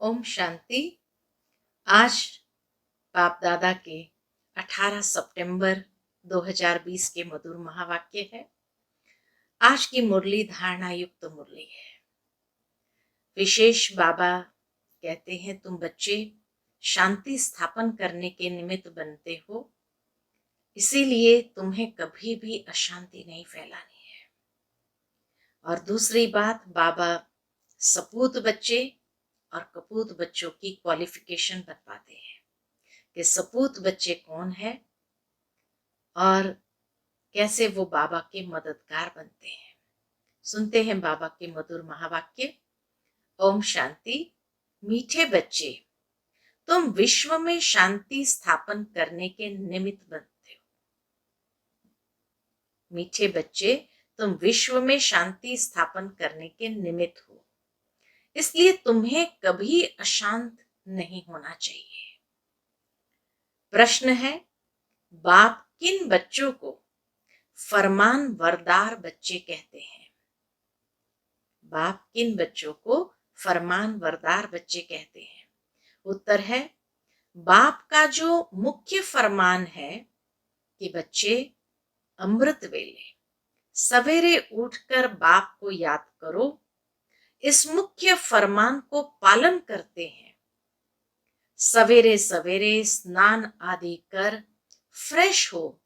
ओम शांति। आज बाप दादा के 18 सितंबर 2020 के मधुर महावाक्य है। आज की मुरली धारणा युक्त मुरली है। विशेष बाबा कहते हैं, तुम बच्चे शांति स्थापन करने के निमित्त बनते हो, इसीलिए तुम्हें कभी भी अशांति नहीं फैलानी है। और दूसरी बात, बाबा सपूत बच्चे और कपूत बच्चों की क्वालिफिकेशन बताते हैं कि सपूत बच्चे कौन है और कैसे वो बाबा के मददगार बनते हैं। सुनते हैं बाबा के मधुर महावाक्य। ओम शांति। मीठे बच्चे, तुम विश्व में शांति स्थापन करने के निमित्त बनते हो। मीठे बच्चे, तुम विश्व में शांति स्थापन करने के निमित्त हो, इसलिए तुम्हें कभी अशांत नहीं होना चाहिए। प्रश्न है, बाप किन बच्चों को फरमान वरदार बच्चे कहते हैं? बाप किन बच्चों को फरमान वरदार बच्चे कहते हैं? उत्तर है, बाप का जो मुख्य फरमान है कि बच्चे अमृत वेले सवेरे उठकर बाप को याद करो, इस मुख्य फरमान को पालन करते हैं। सवेरे सवेरे स्नान आदि कर फ्रेश हो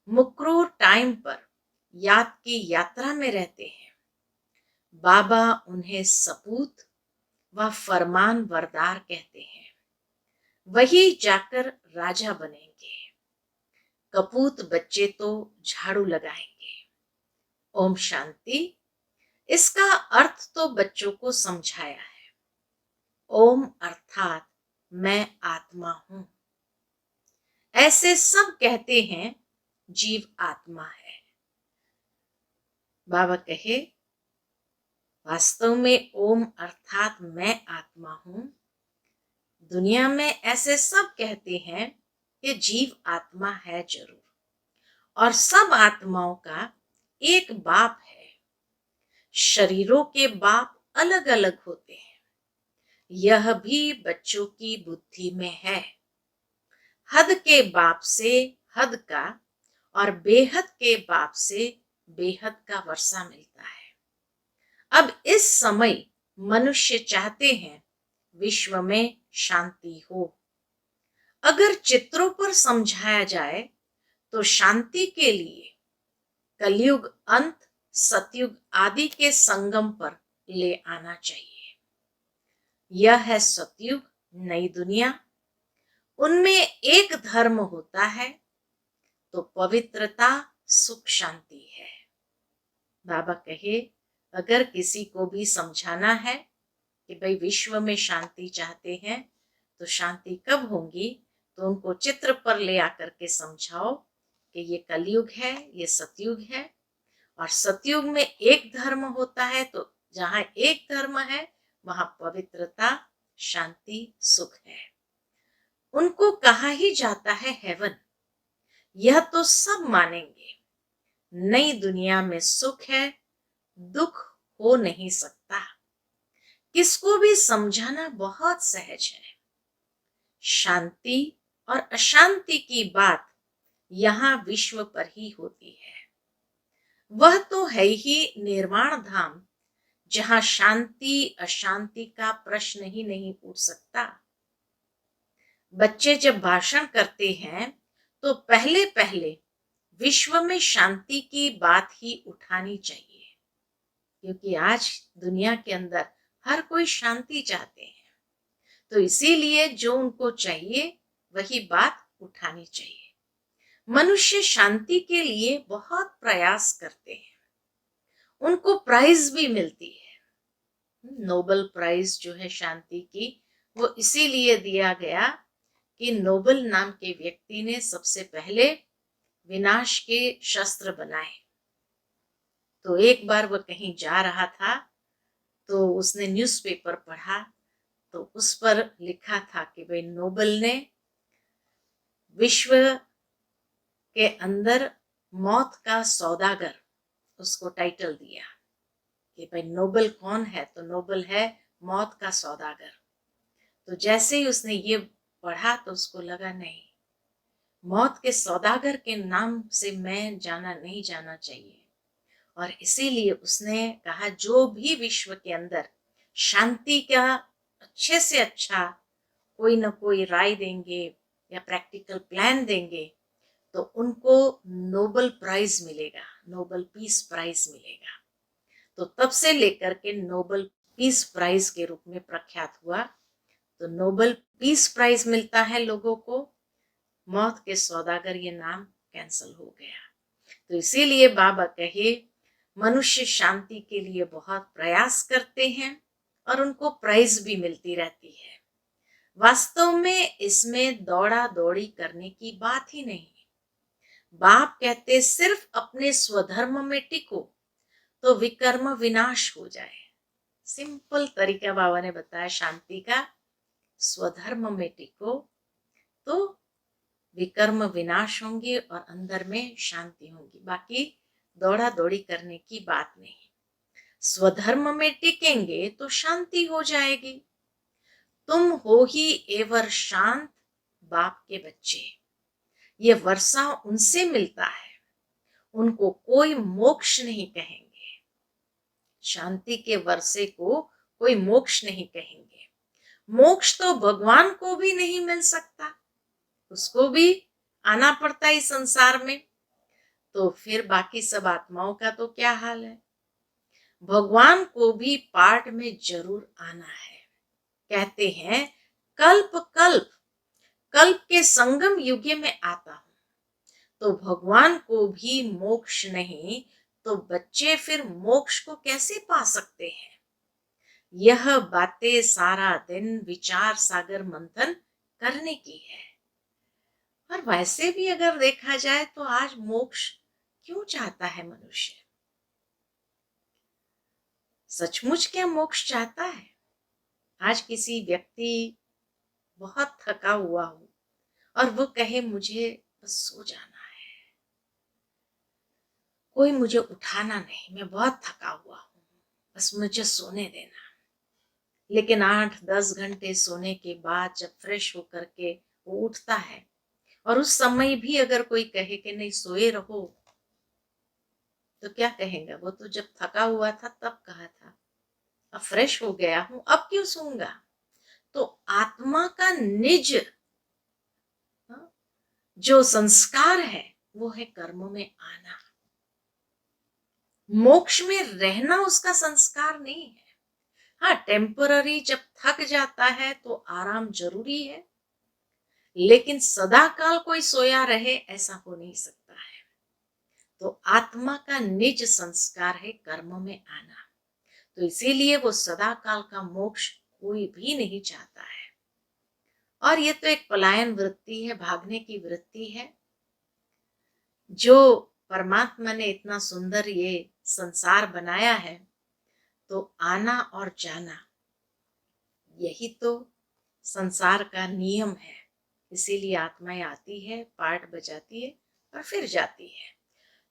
मुकर्रर टाइम पर याद की यात्रा में रहते हैं। बाबा उन्हें सपूत व फरमान वरदार कहते हैं। वही जाकर राजा बनेंगे। कपूत बच्चे तो झाड़ू लगाएंगे। ओम शांति। इसका अर्थ तो बच्चों को समझाया है। ओम अर्थात मैं आत्मा हूं। ऐसे सब कहते हैं जीव आत्मा है। बाबा कहे, वास्तव में ओम अर्थात मैं आत्मा हूं। दुनिया में ऐसे सब कहते हैं कि जीव आत्मा है जरूर, और सब आत्माओं का एक बाप है। शरीरों के बाप अलग अलग होते हैं, यह भी बच्चों की बुद्धि में है। हद के बाप से हद का और बेहद के बाप से बेहद का वर्षा मिलता है। अब इस समय मनुष्य चाहते हैं विश्व में शांति हो। अगर चित्रों पर समझाया जाए तो शांति के लिए कलयुग अंत सतयुग आदि के संगम पर ले आना चाहिए। यह है सतयुग, नई दुनिया। उनमें एक धर्म होता है तो पवित्रता सुख शांति है। बाबा कहे, अगर किसी को भी समझाना है कि भाई विश्व में शांति चाहते हैं तो शांति कब होगी, तो उनको चित्र पर ले आकर के समझाओ कि ये कलयुग है, ये सतयुग है। और सतयुग में एक धर्म होता है, तो जहां एक धर्म है वहां पवित्रता शांति सुख है। उनको कहा ही जाता है हेवन। यह तो सब मानेंगे। नई दुनिया में सुख है, दुख हो नहीं सकता। किसको भी समझाना बहुत सहज है। शांति और अशांति की बात यहाँ विश्व पर ही होती है। वह तो है ही निर्वाण धाम, जहां शांति अशांति का प्रश्न ही नहीं उठ सकता। बच्चे जब भाषण करते हैं तो पहले पहले विश्व में शांति की बात ही उठानी चाहिए, क्योंकि आज दुनिया के अंदर हर कोई शांति चाहते हैं। तो इसीलिए जो उनको चाहिए वही बात उठानी चाहिए। मनुष्य शांति के लिए बहुत प्रयास करते हैं, उनको प्राइज भी मिलती है। नोबेल प्राइज जो है शांति की, वो इसीलिए दिया गया कि नोबेल नाम के व्यक्ति ने सबसे पहले विनाश के शस्त्र बनाए। तो एक बार वह कहीं जा रहा था तो उसने न्यूज़पेपर पढ़ा, तो उस पर लिखा था कि भाई नोबेल ने विश्व के अंदर मौत का सौदागर उसको टाइटल दिया कि भाई नोबेल कौन है, तो नोबेल है मौत का सौदागर। तो जैसे ही उसने ये पढ़ा तो उसको लगा नहीं, मौत के सौदागर के नाम से मैं जाना नहीं जाना चाहिए। और इसीलिए उसने कहा जो भी विश्व के अंदर शांति का अच्छे से अच्छा कोई ना कोई राय देंगे या प्रैक्टिकल प्लान देंगे तो उनको नोबेल प्राइज मिलेगा, नोबेल पीस प्राइज मिलेगा। तो तब से लेकर के नोबेल पीस प्राइज के रूप में प्रख्यात हुआ। तो नोबेल पीस प्राइज मिलता है लोगों को, मौत के सौदागर ये नाम कैंसल हो गया। तो इसीलिए बाबा कहे मनुष्य शांति के लिए बहुत प्रयास करते हैं और उनको प्राइज भी मिलती रहती है। वास्तव में इसमें दौड़ा दौड़ी करने की बात ही नहीं। बाप कहते सिर्फ अपने स्वधर्म में टिको तो विकर्म विनाश हो जाए। सिंपल तरीका बाबा ने बताया शांति का, स्वधर्म में टिको तो विकर्म विनाश होंगे और अंदर में शांति होगी। बाकी दौड़ा दौड़ी करने की बात नहीं। स्वधर्म में टिकेंगे तो शांति हो जाएगी। तुम हो ही एवर शांत बाप के बच्चे, ये वर्षा उनसे मिलता है, उनको कोई मोक्ष नहीं कहेंगे। शांति के वर्षे को कोई मोक्ष नहीं कहेंगे। मोक्ष तो भगवान को भी नहीं मिल सकता, उसको भी आना पड़ता है इस संसार में। तो फिर बाकी सब आत्माओं का तो क्या हाल है। भगवान को भी पार्ट में जरूर आना है। कहते हैं कल्प कल्प कल्प के संगम युग में आता हूं। तो भगवान को भी मोक्ष नहीं तो बच्चे फिर मोक्ष को कैसे पा सकते हैं। यह बातें सारा दिन विचार सागर मंथन करने की है। और वैसे भी अगर देखा जाए तो आज मोक्ष क्यों चाहता है मनुष्य। सचमुच क्या मोक्ष चाहता है। आज किसी व्यक्ति बहुत थका हुआ हो और वो कहे मुझे बस सो जाना है, कोई मुझे उठाना नहीं, मैं बहुत थका हुआ हूं, बस मुझे सोने देना। लेकिन 8-10 घंटे सोने के बाद जब फ्रेश होकर के वो उठता है और उस समय भी अगर कोई कहे कि नहीं सोए रहो तो क्या कहेगा। वो तो जब थका हुआ था तब कहा था, अब फ्रेश हो गया हूं अब क्यों सोऊंगा। तो आत्मा का निज जो संस्कार है वो है कर्म में आना। मोक्ष में रहना उसका संस्कार नहीं है। हाँ, टेम्पररी जब थक जाता है तो आराम जरूरी है, लेकिन सदा काल कोई सोया रहे ऐसा हो नहीं सकता है। तो आत्मा का निज संस्कार है कर्म में आना। तो इसीलिए वो सदा काल का मोक्ष कोई भी नहीं चाहता है। और ये तो एक पलायन वृत्ति है, भागने की वृत्ति है। जो परमात्मा ने इतना सुंदर ये संसार बनाया है तो आना और जाना यही तो संसार का नियम है। इसीलिए आत्माएं आती है, पार्ट बजाती है और फिर जाती है।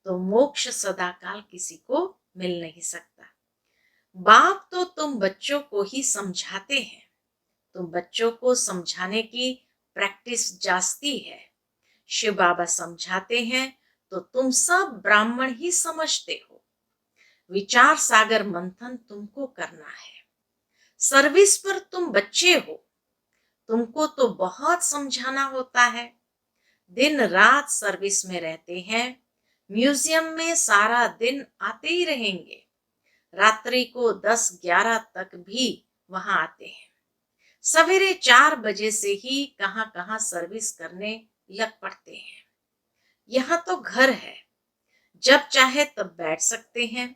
तो मोक्ष सदाकाल किसी को मिल नहीं सकता। बाप तो तुम बच्चों को ही समझाते हैं, तुम बच्चों को समझाने की प्रैक्टिस जास्ती है। शिव बाबा समझाते हैं तो तुम सब ब्राह्मण ही समझते हो। विचार सागर मंथन तुमको करना है। सर्विस पर तुम बच्चे हो, तुमको तो बहुत समझाना होता है। दिन रात सर्विस में रहते हैं, म्यूजियम में सारा दिन आते ही रहेंगे, रात्रि को 10-11 तक भी वहां आते हैं। सवेरे 4 बजे से ही कहां कहां सर्विस करने लग पड़ते हैं। यहाँ तो घर है, जब चाहे तब बैठ सकते हैं।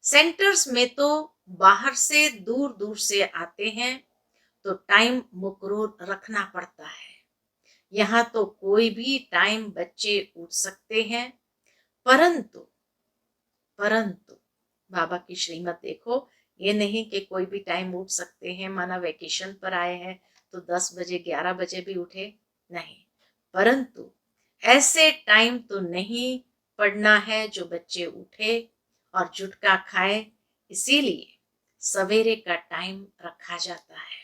सेंटर्स में तो बाहर से दूर दूर से आते हैं तो टाइम मुकर्रर रखना पड़ता है। यहाँ तो कोई भी टाइम बच्चे उठ सकते हैं, परंतु परंतु बाबा की श्रीमत देखो, ये नहीं कि कोई भी टाइम उठ सकते हैं, माना वेकेशन पर आए हैं तो 10 बजे 11 बजे भी उठे, नहीं। परंतु ऐसे टाइम तो नहीं पढ़ना है जो बच्चे उठे और जुटका खाए। इसीलिए सवेरे का टाइम रखा जाता है।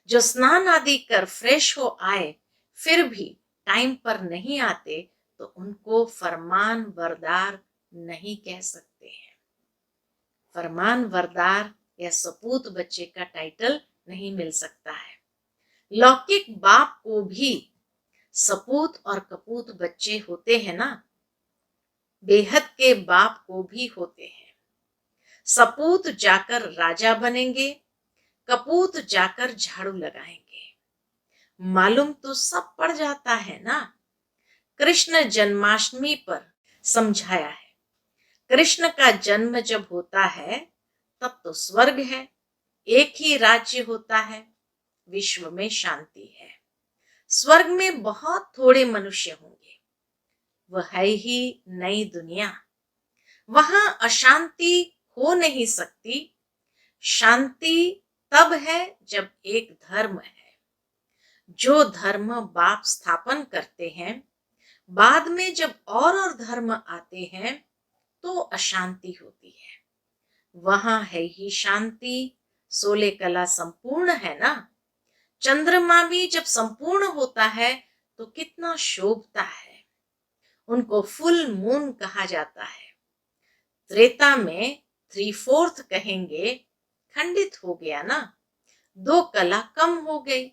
जो स्नान आदि कर फ्रेश हो आए फिर भी टाइम पर नहीं आते तो उनको फरमान बरदार नहीं कह सकते हैं। फरमान बरदार या सपूत बच्चे का टाइटल नहीं मिल सकता है। लौकिक बाप को भी सपूत और कपूत बच्चे होते हैं ना, बेहद के बाप को भी होते हैं। सपूत जाकर राजा बनेंगे, कपूत जाकर झाड़ू लगाएंगे। मालूम तो सब पड़ जाता है ना। कृष्ण जन्माष्टमी पर समझाया है, कृष्ण का जन्म जब होता है तब तो स्वर्ग है, एक ही राज्य होता है, विश्व में शांति है। स्वर्ग में बहुत थोड़े मनुष्य होंगे, वह है ही नई दुनिया। वहां अशांति हो नहीं सकती। शांति तब है जब एक धर्म है। जो धर्म बाप स्थापन करते हैं, बाद में जब और धर्म आते हैं तो अशांति होती है। वहां है ही शांति। सोले कला संपूर्ण है ना। चंद्रमा भी जब संपूर्ण होता है तो कितना शोभता है। उनको फुल मून कहा जाता है। त्रेता में 3/4 कहेंगे, खंडित हो गया ना, 2 कला कम हो गई।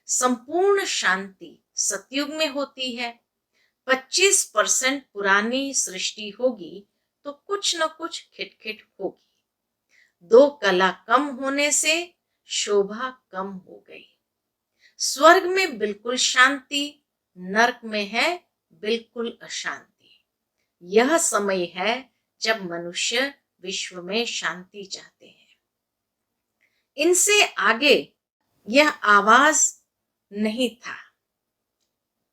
संपूर्ण शांति सतयुग में होती है। 25% पुरानी सृष्टि होगी तो कुछ न कुछ खिटखिट होगी। 2 कला कम होने से शोभा कम हो गई। स्वर्ग में बिल्कुल शांति, नरक में है बिल्कुल अशांति। यह समय है जब मनुष्य विश्व में शांति चाहते हैं। इनसे आगे यह आवाज नहीं था।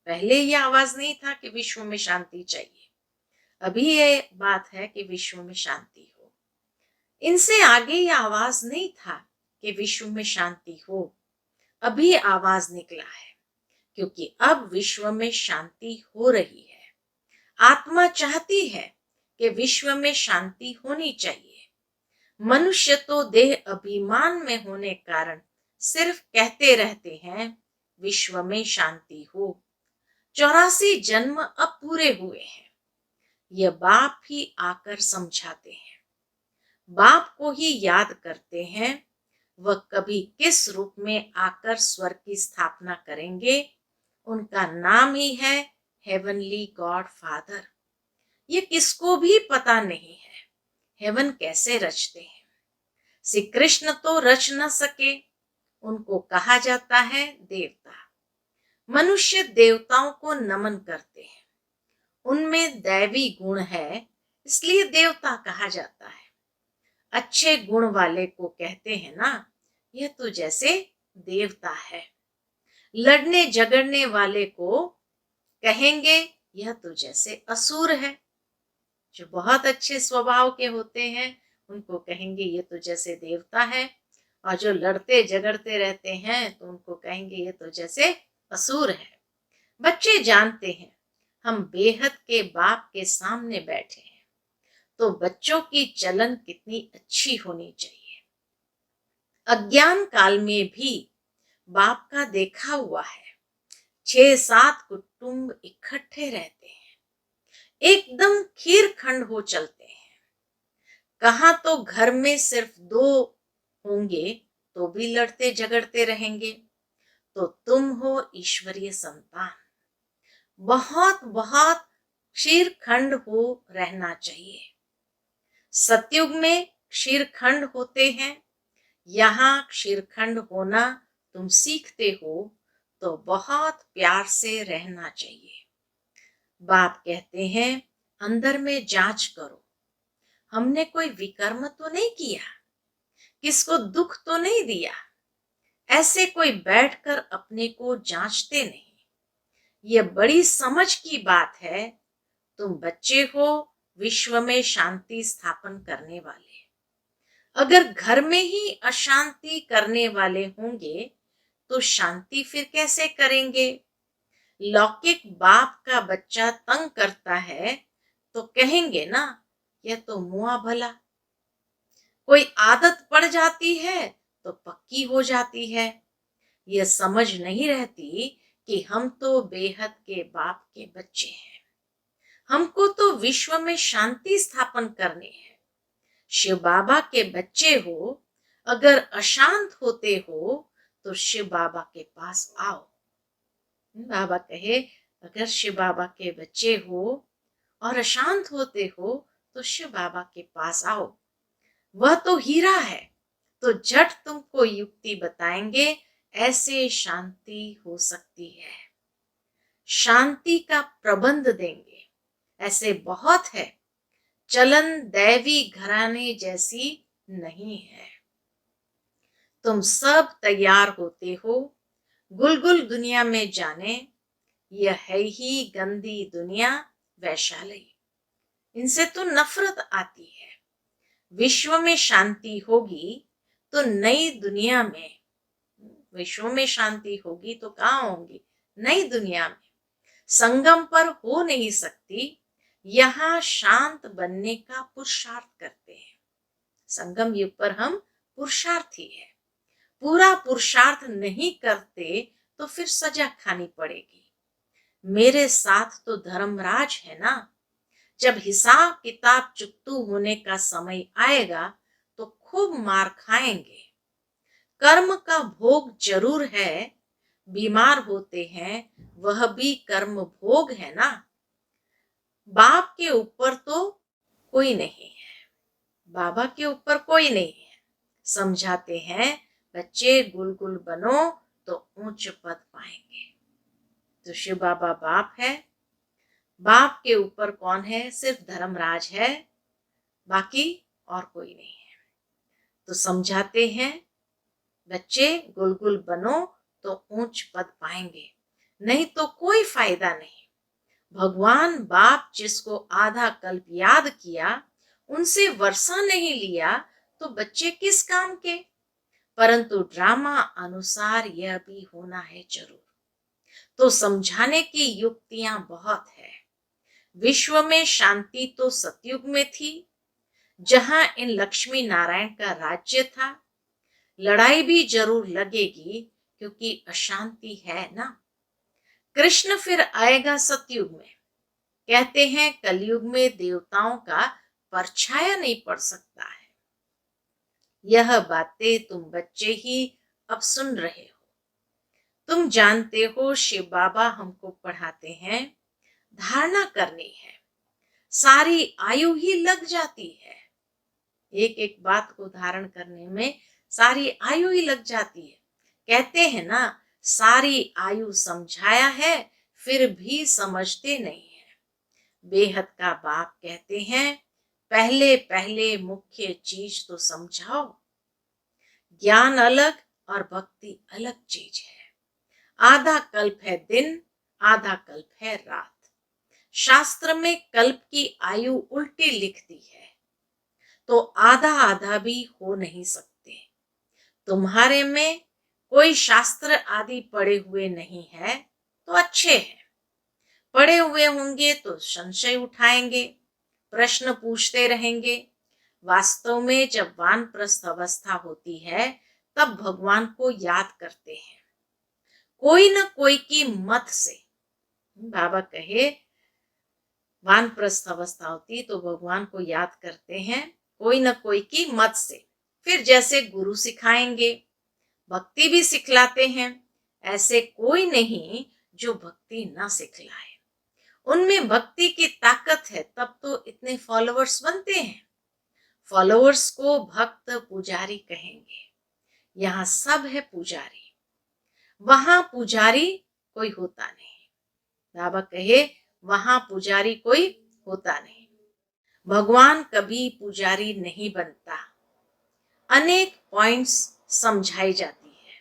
पहले यह आवाज नहीं था कि विश्व में शांति चाहिए। अभी ये बात है कि विश्व में शांति हो। इनसे आगे यह आवाज नहीं था कि विश्व में शांति हो। अभी आवाज निकला है, क्योंकि अब विश्व में शांति हो रही है। आत्मा चाहती है कि विश्व में शांति होनी चाहिए। मनुष्य तो देह अभिमान में होने कारण सिर्फ कहते रहते हैं विश्व में शांति हो। 84 जन्म अब पूरे हुए हैं। यह बाप ही आकर समझाते हैं, बाप को ही याद करते हैं। वह कभी किस रूप में आकर स्वर्ग की स्थापना करेंगे, उनका नाम ही है हेवनली गॉड फादर। ये किसको भी पता नहीं है हेवन कैसे रचते हैं। श्री कृष्ण तो रच न सके, उनको कहा जाता है देवता। मनुष्य देवताओं को नमन करते हैं, उनमें दैवी गुण है इसलिए देवता कहा जाता है। अच्छे गुण वाले को कहते हैं ना, यह तो जैसे देवता है। लड़ने झगड़ने वाले को कहेंगे यह तो जैसे असुर है। जो बहुत अच्छे स्वभाव के होते हैं उनको कहेंगे ये तो जैसे देवता है, और जो लड़ते झगड़ते रहते हैं तो उनको कहेंगे ये तो जैसे असुर है। बच्चे जानते हैं हम बेहद के बाप के सामने बैठे हैं, तो बच्चों की चलन कितनी अच्छी होनी चाहिए। अज्ञान काल में भी बाप का देखा हुआ है, 6-7 कुटुंब इकट्ठे रहते हैं, एकदम खीर खंड हो चलते हैं। कहां तो घर में सिर्फ 2 होंगे तो भी लड़ते झगड़ते रहेंगे। तो तुम हो ईश्वरीय संतान, बहुत बहुत क्षीरखंड हो रहना चाहिए। सतयुग में क्षीरखंड होते हैं, यहाँ क्षीरखंड होना तुम सीखते हो तो बहुत प्यार से रहना चाहिए। बाप कहते हैं अंदर में जांच करो, हमने कोई विकर्म तो नहीं किया, किसको दुख तो नहीं दिया। ऐसे कोई बैठकर अपने को जांचते नहीं। यह बड़ी समझ की बात है। तुम बच्चे हो विश्व में शांति स्थापन करने वाले। अगर घर में ही अशांति करने वाले होंगे तो शांति फिर कैसे करेंगे। लौकिक बाप का बच्चा तंग करता है तो कहेंगे ना यह तो मुआ भला। कोई आदत पड़ जाती है तो पक्की हो जाती है। यह समझ नहीं रहती कि हम तो बेहद के बाप के बच्चे हैं। हमको तो विश्व में शांति स्थापन करनी है। शिव बाबा के बच्चे हो, अगर अशांत होते हो तो शिव बाबा के पास आओ। बाबा कहे, अगर शिव बाबा के बच्चे हो और अशांत होते हो तो शिव बाबा के पास आओ, वह तो हीरा है। तो झट तुमको युक्ति बताएंगे, ऐसे शांति हो सकती है। शांति का प्रबंध देंगे, ऐसे बहुत है। चलन दैवी घराने जैसी नहीं है। तुम सब तैयार होते हो गुलगुल दुनिया में जाने, यह है ही गंदी दुनिया वैशाली। इनसे तो नफरत आती है। विश्व में शांति होगी तो नई दुनिया में, विश्व में शांति होगी तो कहाँ होंगी? नई दुनिया में। संगम पर हो नहीं सकती, यहाँ शांत बनने का पुरुषार्थ करते हैं। संगम युग पर हम पुरुषार्थी है। पूरा पुरुषार्थ नहीं करते तो फिर सजा खानी पड़ेगी। मेरे साथ तो धर्मराज है ना। जब हिसाब किताब चुकतू होने का समय आएगा तो खूब मार खाएंगे। कर्म का भोग जरूर है, बीमार होते हैं वह भी कर्म भोग है ना। बाप के ऊपर तो कोई नहीं है, बाबा के ऊपर कोई नहीं है। समझाते हैं, बच्चे गुलगुल बनो तो ऊंच पद पाएंगे। तो शिव बाबा बाप है। बाप के ऊपर कौन है? सिर्फ धर्मराज है, बाकी और कोई नहीं है। तो समझाते हैं, बच्चे गुलगुल बनो तो ऊंच पद पाएंगे, नहीं तो कोई फायदा नहीं। भगवान बाप जिसको आधा कल्प याद किया, उनसे वर्षा नहीं लिया तो बच्चे किस काम के। परंतु ड्रामा अनुसार यह भी होना है जरूर। तो समझाने की युक्तियां बहुत है। विश्व में शांति तो सतयुग में थी, जहां इन लक्ष्मी नारायण का राज्य था। लड़ाई भी जरूर लगेगी क्योंकि अशांति है ना। कृष्ण फिर आएगा सतयुग में। कहते हैं कलयुग में देवताओं का परछाया नहीं पड़ सकता है। यह बातें तुम बच्चे ही अब सुन रहे हो। तुम जानते हो शिव बाबा हमको पढ़ाते हैं, धारणा करनी है, सारी आयु ही लग जाती है। एक एक बात को धारण करने में सारी आयु ही लग जाती है। कहते हैं ना, सारी आयु समझाया है फिर भी समझते नहीं है। बेहद का बाप कहते हैं, पहले पहले मुख्य चीज तो समझाओ। ज्ञान अलग और भक्ति अलग चीज है। आधा कल्प है दिन, आधा कल्प है रात। शास्त्र में कल्प की आयु उल्टी लिख दी है, तो आधा आधा भी हो नहीं सकते। तुम्हारे में कोई शास्त्र आदि पढ़े हुए नहीं है तो अच्छे हैं। पढ़े हुए होंगे तो संशय उठाएंगे, प्रश्न पूछते रहेंगे। वास्तव में जब वानप्रस्थ अवस्था होती है तब भगवान को याद करते हैं, कोई न कोई की मत से। बाबा कहे, वानप्रस्थ अवस्था होती तो भगवान को याद करते हैं, कोई न कोई की मत से। फिर जैसे गुरु सिखाएंगे, भक्ति भी सिखलाते हैं। ऐसे कोई नहीं जो भक्ति ना सिखलाए। उनमें भक्ति की ताकत है, तब तो इतने फॉलोअर्स बनते हैं। फॉलोअर्स को भक्त पुजारी कहेंगे। यहाँ सब है पुजारी, वहां पुजारी कोई होता नहीं। बाबा कहे, वहां पुजारी कोई होता नहीं। भगवान कभी पुजारी नहीं बनता। अनेक पॉइंट्स समझाई जाती है।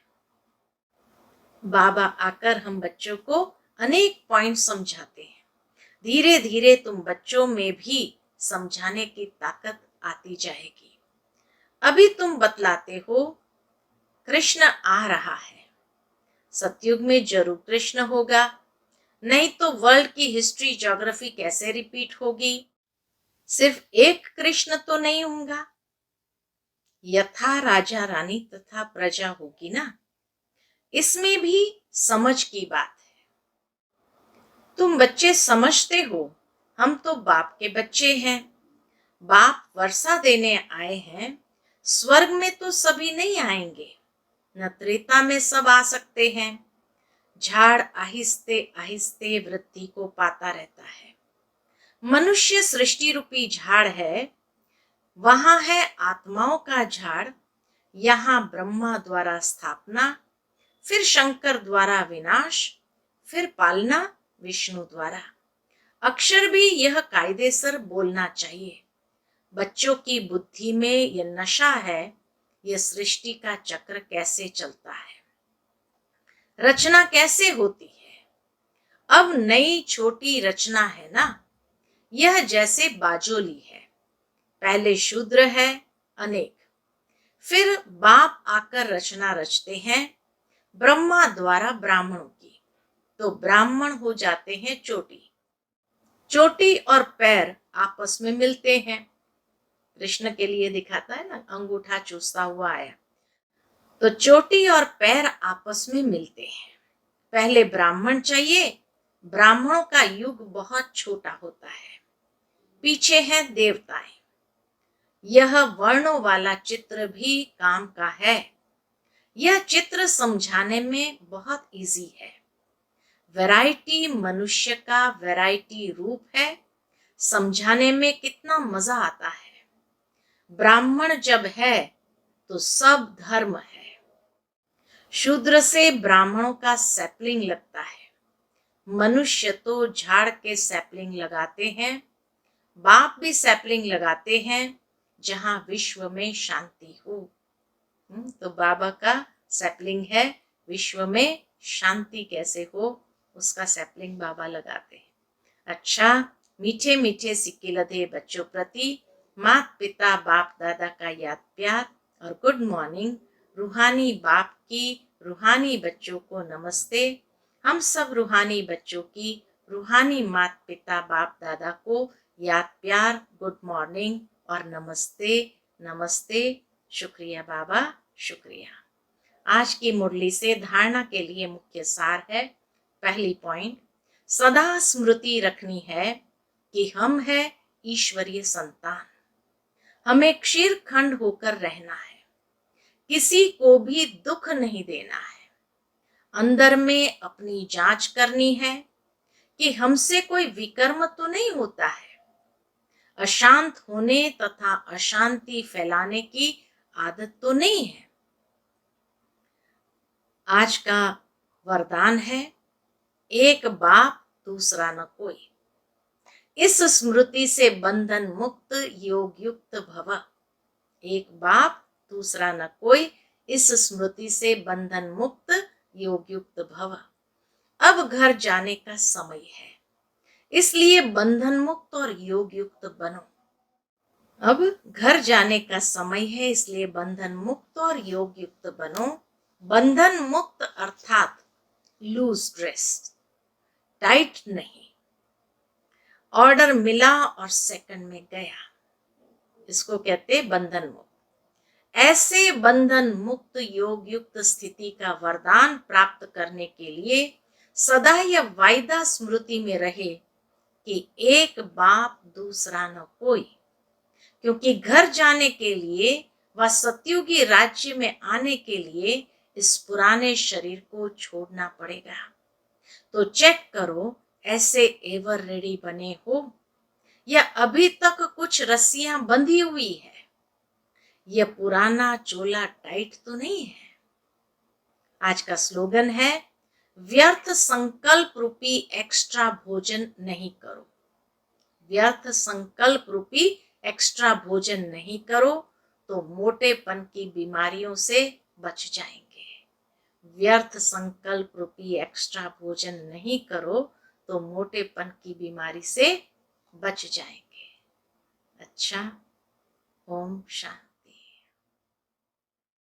बाबा आकर हम बच्चों को अनेक पॉइंट समझाते हैं। धीरे धीरे तुम बच्चों में भी समझाने की ताकत आती जाएगी। अभी तुम बतलाते हो कृष्ण आ रहा है। सतयुग में जरूर कृष्ण होगा, नहीं तो वर्ल्ड की हिस्ट्री ज्योग्राफी कैसे रिपीट होगी। सिर्फ एक कृष्ण तो नहीं होगा, यथा राजा रानी तथा प्रजा होगी ना। इसमें भी समझ की बात है। तुम बच्चे समझते हो, हम तो बाप के बच्चे हैं। बाप वर्षा देने आए हैं। स्वर्ग में तो सभी नहीं आएंगे, न त्रेता में सब आ सकते हैं। झाड़ आहिस्ते आहिस्ते वृद्धि को पाता रहता है। मनुष्य सृष्टि रूपी झाड़ है, वहां है आत्माओं का झाड़। यहाँ ब्रह्मा द्वारा स्थापना, फिर शंकर द्वारा विनाश, फिर पालना विष्णु द्वारा। अक्षर भी यह कायदेसर बोलना चाहिए। बच्चों की बुद्धि में यह नशा है, यह सृष्टि का चक्र कैसे चलता है, रचना कैसे होती है। अब नई छोटी रचना है ना, यह जैसे बाजोली है। पहले शूद्र है अनेक, फिर बाप आकर रचना रचते हैं ब्रह्मा द्वारा ब्राह्मणों की, तो ब्राह्मण हो जाते हैं चोटी। चोटी और पैर आपस में मिलते हैं। कृष्ण के लिए दिखाता है ना, अंगूठा चूसता हुआ आया, तो चोटी और पैर आपस में मिलते हैं। पहले ब्राह्मण चाहिए। ब्राह्मणों का युग बहुत छोटा होता है। पीछे हैं देवताएं। यह वर्णों वाला चित्र भी काम का है। यह चित्र समझाने में बहुत इजी है। वैरायटी मनुष्य का वैरायटी रूप है। समझाने में कितना मजा आता है। ब्राह्मण जब है तो सब धर्म है। शूद्र से ब्राह्मणों का सैपलिंग लगता है। मनुष्य तो झाड़ के सैपलिंग लगाते हैं। बाप भी सैपलिंग लगाते हैं जहां विश्व में शांति हो। तो बाबा का सैपलिंग है, विश्व में शांति कैसे हो, उसका सैपलिंग बाबा लगाते हैं। अच्छा, मीठे मीठे सिक्के लदे बच्चों प्रति माता पिता बाप दादा का याद प्यार और गुड मॉर्निंग। रूहानी बाप की रूहानी बच्चों को नमस्ते। हम सब रूहानी बच्चों की रूहानी माता पिता बाप दादा को याद प्यार, गुड मॉर्निंग और नमस्ते नमस्ते। शुक्रिया बाबा, शुक्रिया। आज की मुरली से धारणा के लिए मुख्य सार है। पहली पॉइंट, सदा स्मृति रखनी है कि हम है ईश्वरीय संतान। हमें क्षीर खंड होकर रहना है। किसी को भी दुख नहीं देना है। अंदर में अपनी जांच करनी है कि हमसे कोई विकर्म तो नहीं होता है। अशांत होने तथा अशांति फैलाने की आदत तो नहीं है। आज का वरदान है, एक बाप दूसरा न कोई। इस स्मृति से बंधन मुक्त योग युक्त भव। एक बाप दूसरा न कोई, इस स्मृति से बंधन मुक्त योग युक्त भव। अब घर जाने का समय है, इसलिए बंधन मुक्त और योग युक्त बनो। अब घर जाने का समय है, इसलिए बंधन मुक्त और योग युक्त बनो। बंधन मुक्त अर्थात लूज ड्रेस, टाइट नहीं। ऑर्डर मिला और सेकंड में गया, इसको कहते बंधन मुक्त। ऐसे बंधन मुक्त योग युक्त स्थिति का वरदान प्राप्त करने के लिए सदा यह वायदा स्मृति में रहे कि एक बाप दूसरा न कोई। क्योंकि घर जाने के लिए व सतयुगी राज्य में आने के लिए इस पुराने शरीर को छोड़ना पड़ेगा। तो चेक करो, ऐसे एवर रेडी बने हो या अभी तक कुछ रस्सियां बंधी हुई है। यह पुराना चोला टाइट तो नहीं है। आज का स्लोगन है, व्यर्थ संकल्प रूपी एक्स्ट्रा भोजन नहीं करो। व्यर्थ संकल्प रूपी एक्स्ट्रा भोजन नहीं करो तो मोटेपन की बीमारियों से बच जाएंगे। व्यर्थ संकल्प रूपी एक्स्ट्रा भोजन नहीं करो तो मोटेपन की बीमारी से बच जाएंगे। अच्छा, ओम शांति।